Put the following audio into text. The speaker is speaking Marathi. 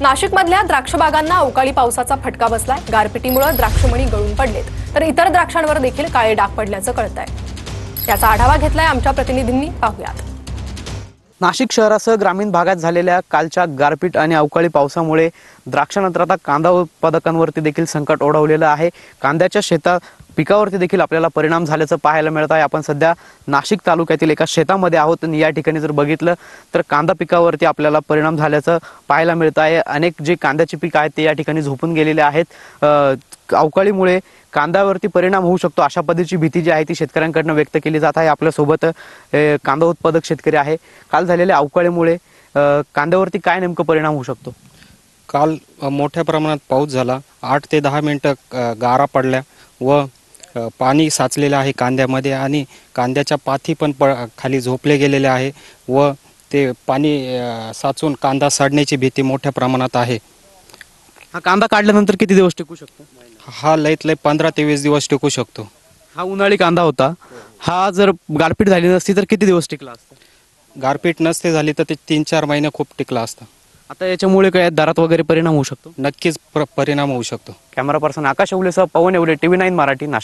नाशिकमधल्या द्राक्षबागांना अवकाळी पावसाचा फटका बसलाय। गारपिटीमुळे द्राक्षमणी गळून पडलेत, तर इतर द्राक्षांवर देखील काळे डाग पडल्याचं कळतंय। त्याचा आढावा घेतलाय आमच्या प्रतिनिधींनी, पाहूयात। नाशिक शहरासह ग्रामीण भागात झालेल्या कालच्या गारपीट आणि अवकाळी पावसामुळे द्राक्षानंतर आता कांदा उत्पादकांवरती देखील संकट ओढवलेलं आहे। कांद्याच्या पिकावरती देखील आपल्याला परिणाम झाल्याचं पाहायला मिळत आहे। आपण सध्या नाशिक तालुक्यातील एका शेतामध्ये आहोत आणि या ठिकाणी जर बघितलं तर कांदा पिकावरती आपल्याला परिणाम झाल्याचं पाहायला मिळत आहे। अनेक जे कांद्याची पीक आहेत ते या ठिकाणी झोपून गेलेले आहेत। अवकाळीमुळे कांद्यावरती परिणाम होऊ शकतो अशा पद्धतीची भीती जी आहे ती शेतकऱ्यांकडून व्यक्त केली जात आहे। आपल्यासोबत कांदा उत्पादक शेतकरी आहे। काल झालेल्या अवकाळीमुळे कांद्यावरती काय नेमकं परिणाम होऊ शकतो? काल मोठ्या प्रमाणात पाऊस झाला। 8 ते 10 मिनिटं गारा पडल्या व पाणी साचलेलं आहे कांद्यामध्ये आणि कांद्याच्या पाती पण खाली झोपले गेलेले आहे व ते पाणी साचून कांदा सडण्याची भीती मोठ्या प्रमाणात आहे। हा कांदा काढल्यानंतर किती दिवस टिकू शकतो? हा लईत लई 15 ते 20 दिवस टिकू शकतो। हा उन्हाळी कांदा होता। हा जर गारपीट झाली नसती तर किती दिवस टिकला असता? गारपीट नसते झाली तर ते 3-4 महिने खूप टिकला असता। आता याच्यामुळे काय दरात वगैरे परिणाम होऊ शकतो? नक्कीच परिणाम होऊ शकतो। कॅमेरा पर्सन आकाश येवलेसह पवन येवले, TV9 मराठी, नाशिक।